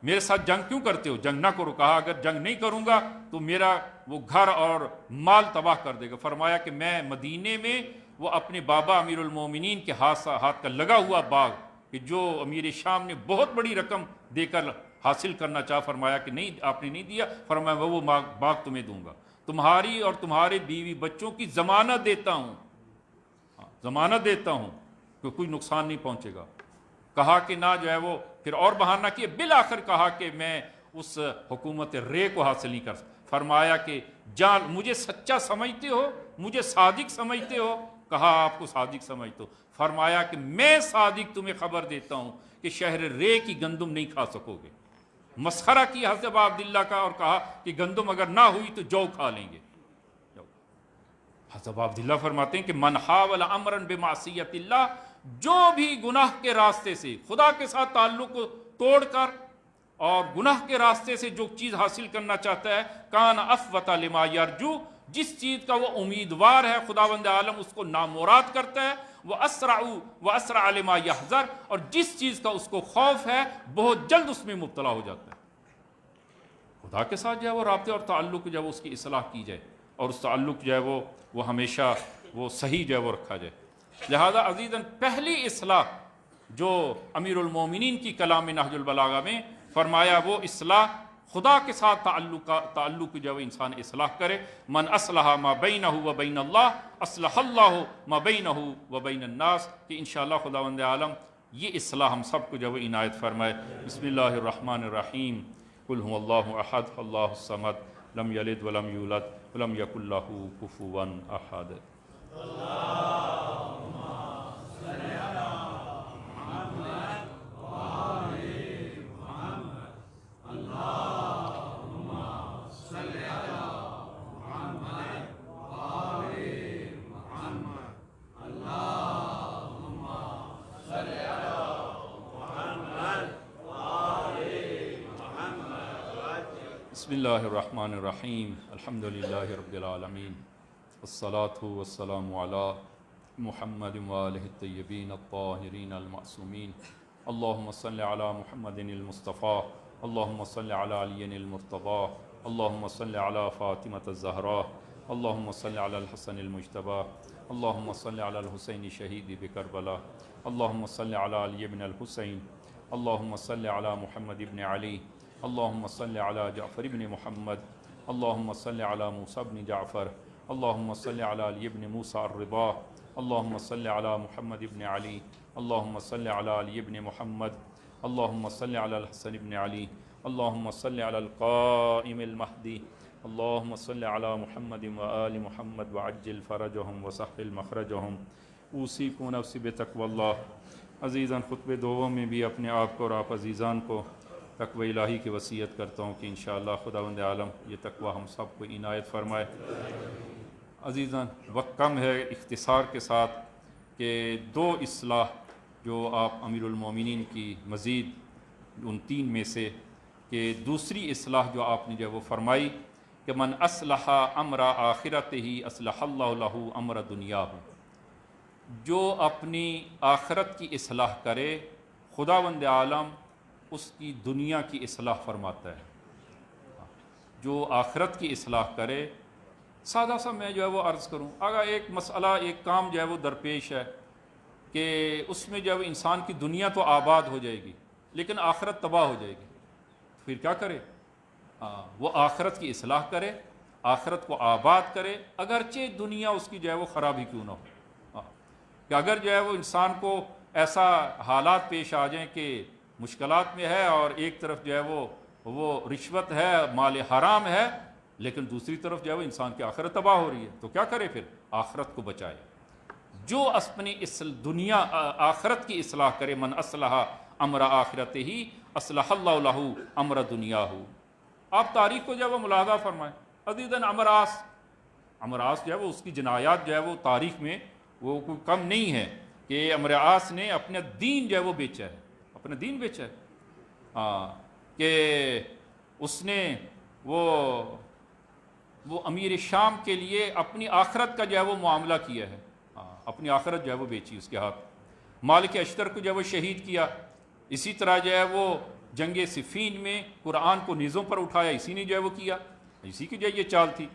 میرے ساتھ جنگ کیوں کرتے ہو، جنگ نہ کرو، کہا اگر جنگ نہیں کروں گا تو میرا وہ گھر اور مال تباہ کر دے گا، فرمایا کہ میں مدینے میں وہ اپنے بابا امیر المومنین کے ہاتھ کا لگا ہوا باغ، کہ جو امیر شام نے بہت بڑی رقم دے کر حاصل کرنا چاہا، فرمایا کہ نہیں، آپ نے نہیں دیا، فرمایا وہ باغ تمہیں دوں گا، تمہاری اور تمہارے بیوی بچوں کی ضمانت دیتا ہوں، ضمانت دیتا ہوں کہ کوئی نقصان نہیں پہنچے گا۔ کہا کہ نہ جو ہے وہ پھر اور بہانہ کیے، بالآخر کہا کہ میں اس حکومت رے کو حاصل نہیں کر سکتا، فرمایا کہ جان مجھے سچا سمجھتے ہو، مجھے صادق سمجھتے ہو، کہا آپ کو صادق سمجھتے ہو، فرمایا کہ میں صادق تمہیں خبر دیتا ہوں کہ شہر رے کی گندم نہیں کھا سکو گے۔ مسخرہ کی حضرت ابا عبداللہ کا اور کہا کہ گندم اگر نہ ہوئی تو جو کھا لیں گے۔ حضرت ابا عبداللہ فرماتے ہیں کہ من حاول امرا بمعصیت اللہ، جو بھی گناہ کے راستے سے خدا کے ساتھ تعلق کو توڑ کر اور گناہ کے راستے سے جو چیز حاصل کرنا چاہتا ہے، کان افوت لما یرجو، جس چیز کا وہ امیدوار ہے خداوند عالم اس کو نامراد کرتا ہے، واسرع لما یحذر، اور جس چیز کا اس کو خوف ہے بہت جلد اس میں مبتلا ہو جاتا ہے۔ خدا کے ساتھ جو ہے وہ رابطے اور تعلق جو ہے وہ اس کی اصلاح کی جائے، اور اس تعلق جو ہے وہ ہمیشہ وہ صحیح جو ہے وہ رکھا جائے۔ لہذا عزیزاً پہلی اصلاح جو امیر المومنین کی کلام نہج البلاغہ میں فرمایا، وہ اصلاح خدا کے ساتھ تعلق جو ہے انسان اصلاح کرے۔ من اصلح ما بینہ و بین اللہ اصلح اللہ ما بینہ و بین الناس، کہ انشاءاللہ خداوند عالم یہ اصلاح ہم سب کو جو ہے عنایت فرمائے۔ بسم اللہ الرحمن الرحیم، قل هو اللہ احد اللہ الصمد لم یلد ولم یولد ولم یکن لہ کفوا احد۔ بسم اللہ الرحمن الرحیم الحمد للہ رب العالمین والصلاة والسلام علی محمد وآلہ الطیبین الطاہرین المعصومین اللہم صلی علی محمد المصطفیٰ اللہم صلی علی علی المرتضیٰ اللہم صلی علی فاطمۃ الزہراء اللہم صلی علی الحسن المجتبیٰ اللہم صلی علی الحسین شہید بکربلا اللہم صلی علی علی بن الحسین اللہم صلی علی محمد بن علی اللہم صلی علی جعفر بن محمد اللہم صلی علی موسیٰ بن جعفر اللہم صلی علی علی بن موسیٰ الرضا اللہم صلی علی محمد بن علی اللہم صلی علی علی بن محمد اللہم صلی علی الحسن بن علی اللہم صلی علی القائم المہدی اللہم صلی علی محمد وآل محمد وعجل فرجہم وسہل مخرجہم اوصیکم نفسی بتقوی اللہ۔ عزیزان، خطبہ دوم میں بھی اپنے آپ کو اور آپ عزیزان کو تقوی الہی کی وصیت کرتا ہوں کہ انشاءاللہ خداوند عالم یہ تقوی ہم سب کو عنایت فرمائے۔ عزیزان، وقت کم ہے، اختصار کے ساتھ کہ دو اصلاح جو آپ امیر المومنین کی مزید ان تین میں سے کہ دوسری اصلاح جو آپ نے جو وہ فرمائی کہ من اصلح امر آخرتہ اصلح اللہ لہ امر دنیاہ، جو اپنی آخرت کی اصلاح کرے خداوند عالم اس کی دنیا کی اصلاح فرماتا ہے۔ جو آخرت کی اصلاح کرے، سادہ سا میں جو ہے وہ عرض کروں، اگر ایک مسئلہ ایک کام جو ہے وہ درپیش ہے کہ اس میں جو ہے وہ انسان کی دنیا تو آباد ہو جائے گی لیکن آخرت تباہ ہو جائے گی، پھر کیا کرے؟ وہ آخرت کی اصلاح کرے، آخرت کو آباد کرے، اگرچہ دنیا اس کی جو ہے وہ خراب ہی کیوں نہ ہو۔ کہ اگر جو ہے وہ انسان کو ایسا حالات پیش آ جائیں کہ مشکلات میں ہے اور ایک طرف جو ہے وہ رشوت ہے، مال حرام ہے، لیکن دوسری طرف جو ہے وہ انسان کی آخرت تباہ ہو رہی ہے، تو کیا کرے؟ پھر آخرت کو بچائے۔ جو اپنی دنیا آخرت کی اصلاح کرے، من اصلح امر آخرتہ اصلح اللہ لہ امر دنیاہ۔ آپ تاریخ کو جو ہے وہ ملاحظہ فرمائیں۔ عزیزاً، عمرو عاص جو ہے وہ اس کی جنایات جو ہے وہ تاریخ میں وہ کوئی کم نہیں ہے کہ عمرو عاص نے اپنا دین جو ہے وہ بیچا ہے، اپنا دین بیچا ہے، کہ اس نے وہ امیر شام کے لیے اپنی آخرت کا جو ہے وہ معاملہ کیا ہے، اپنی آخرت جو ہے وہ بیچی اس کے ہاتھ۔ مالک اشتر کو جو ہے وہ شہید کیا، اسی طرح جو ہے وہ جنگ صفین میں قرآن کو نیزوں پر اٹھایا، اسی نے جو ہے وہ کیا، اسی کی جو ہے یہ چال تھی۔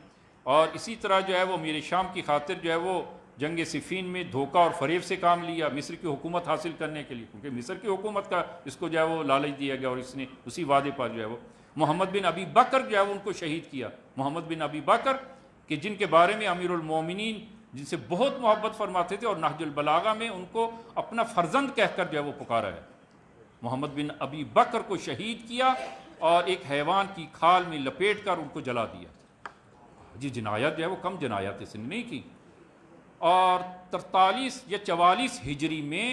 اور اسی طرح جو ہے وہ امیر شام کی خاطر جو ہے وہ جنگ صفین میں دھوکہ اور فریب سے کام لیا مصر کی حکومت حاصل کرنے کے لیے، کیونکہ مصر کی حکومت کا اس کو جو ہے وہ لالچ دیا گیا اور اس نے اسی وعدے پر جو ہے وہ محمد بن ابی بکر جو ہے وہ ان کو شہید کیا۔ محمد بن ابی بکر کہ جن کے بارے میں امیر المومنین جن سے بہت محبت فرماتے تھے اور نہج البلاغہ میں ان کو اپنا فرزند کہہ کر جو ہے وہ پکارا ہے۔ محمد بن ابی بکر کو شہید کیا اور ایک حیوان کی کھال میں لپیٹ کر ان کو جلا دیا۔ جی جنایت جو ہے وہ کم جنایت اس نے نہیں کی۔ اور 43 یا 44 ہجری میں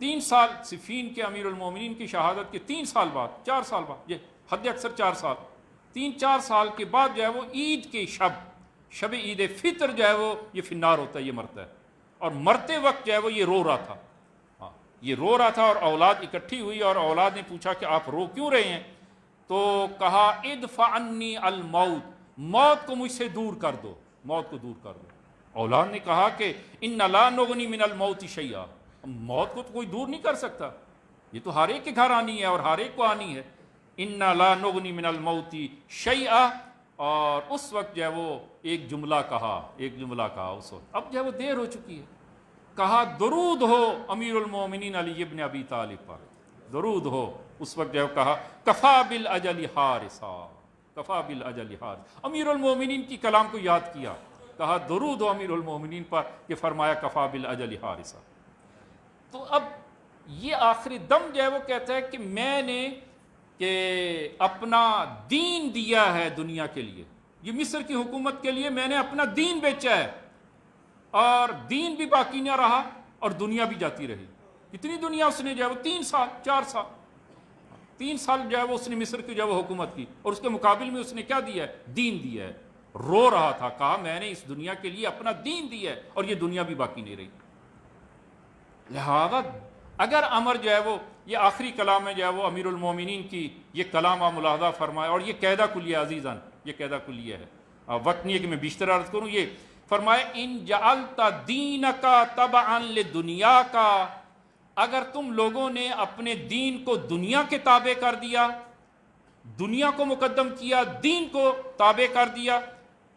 3 سال صفین کے امیر المومنین کی شہادت کے 3 سال بعد، 4 سال بعد، یہ حد اکثر 4 سال، 3-4 سال کے بعد جو ہے وہ عید کے شب عید فطر جو ہے وہ یہ فنار ہوتا ہے، یہ مرتا ہے، اور مرتے وقت جو ہے وہ یہ رو رہا تھا، یہ رو رہا تھا، اور اولاد اکٹھی ہوئی اور اولاد نے پوچھا کہ آپ رو کیوں رہے ہیں؟ تو کہا ادفع عنی الموت، موت کو مجھ سے دور کر دو، موت کو دور کر دو۔ اولاد نے کہا کہ ان لا نغنی من الموت شیئا، موت کو تو کوئی دور نہیں کر سکتا، یہ تو ہر ایک کے گھر آنی ہے اور ہر ایک کو آنی ہے۔ ان لا نغنی من الموت شیئا، اور اس وقت جو ہے وہ ایک جملہ کہا اس وقت، اب جو ہے وہ دیر ہو چکی ہے، کہا درود ہو امیر المومنین علی ابن ابی طالب پر، درود ہو۔ اس وقت جو ہے کہا کفا بالاجل حارسا، کفا بالاجل حارسا، امیر المومنین کی کلام کو یاد کیا، کہا درود ہو امیر المومنین پر، کہ فرمایا کفا بالاجل حارسا۔ تو اب یہ آخری دم جو ہے وہ کہتا ہے کہ میں نے کہ اپنا دین دیا ہے دنیا کے لیے، یہ مصر کی حکومت کے لیے میں نے اپنا دین بیچا ہے، اور دین بھی باقی نہ رہا اور دنیا بھی جاتی رہی۔ کتنی دنیا اس نے جو ہے وہ 3 سال 4 سال 3 سال جو ہے وہ اس نے مصر کی جو ہے وہ حکومت کی، اور اس کے مقابل میں اس نے کیا دیا ہے؟ دین دیا ہے۔ رو رہا تھا، کہا میں نے اس دنیا کے لیے اپنا دین دیا ہے اور یہ دنیا بھی باقی نہیں رہی۔ لہذا اگر امر جو ہے وہ یہ آخری کلام ہے جو ہے وہ امیر المومنین کی یہ کلام آپ ملاحظہ فرمائے، اور یہ قاعدہ کلیہ عزیزاً، یہ قاعدہ کلیہ ہے، وقت نہیں ہے کہ میں بیشتر عرض کروں. یہ فرمائے ان جعلت دینک تبعا لدنیا کا، اگر تم لوگوں نے اپنے دین کو دنیا کے تابع کر دیا، دنیا کو مقدم کیا، دین کو تابع کر دیا،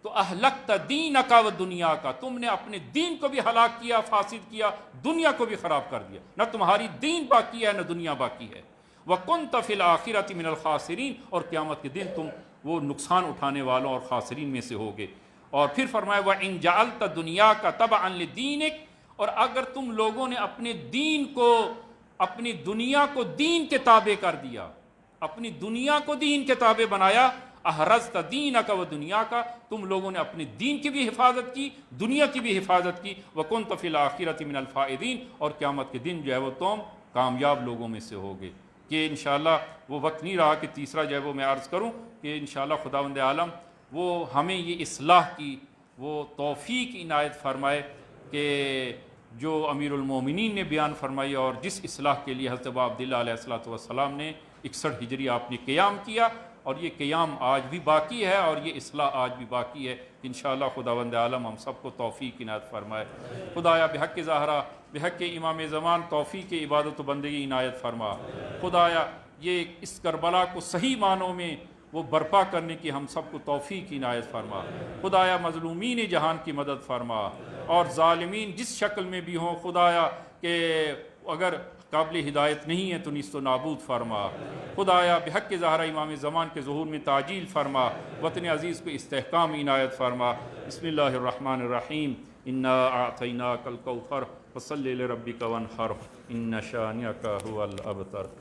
تو اہلکت دینک و دنیا کا، تم نے اپنے دین کو بھی ہلاک کیا، فاسد کیا، دنیا کو بھی خراب کر دیا. نہ تمہاری دین باقی ہے نہ دنیا باقی ہے. وَكُنْتَ فِي الْآخِرَةِ مِنَ الْخَاسِرِينَ، اور قیامت کے دن تم وہ نقصان اٹھانے والوں اور خاسرین میں سے ہوگے. اور پھر فرمایا وَإِنْ جَعَلْتَ دُنْيَاكَ تَبَعًا لِدِينِكَ، اور اگر تم لوگوں نے اپنے دین کو، اپنی دنیا کو دین کے تابع کر دیا، اپنی دنیا کو دین کے تابع بنایا، احرزت دینک و دنیا کا، تم لوگوں نے اپنے دین کی بھی حفاظت کی، دنیا کی بھی حفاظت کی. وَكُنْتَ فِي الْآخِرَةِ مِنَ الْفَائِزِينَ، اور قیامت کے دن جو ہے وہ تم کامیاب لوگوں میں سے ہوگے. کہ انشاءاللہ وہ وقت نہیں رہا کہ تیسرا جو ہے وہ میں عرض کروں کہ انشاءاللہ خداوند عالم وہ ہمیں یہ اصلاح کی وہ توفیق عنایت فرمائے کہ جو امیر المومنین نے بیان فرمائی، اور جس اصلاح کے لیے حضرت ابا عبداللہ علیہ الصلوۃ والسلام نے 61 ہجری آپ نے قیام کیا، اور یہ قیام آج بھی باقی ہے اور یہ اصلاح آج بھی باقی ہے. انشاءاللہ خداوند عالم ہم سب کو توفیق عنایت فرمائے. خدایا بحق زہرا، بحق امام زمان توفیق عبادت و بندگی عنایت فرما. خدایا یہ اس کربلا کو صحیح معنوں میں وہ برپا کرنے کی ہم سب کو توفیق عنایت فرما. خدایا مظلومین جہان کی مدد فرما، اور ظالمین جس شکل میں بھی ہوں خدایا کہ اگر قابل ہدایت نہیں ہے تو نیست و نابود فرما. خدایا بحق زہرا امام زمان کے ظہور میں تعجیل فرما، وطن عزیز کو استحکام عنایت فرما. بسم اللہ الرحمن الرحیم. انا اعطیناک الکوثر فصلی لربک وانحر ان شانئک هو الابتر.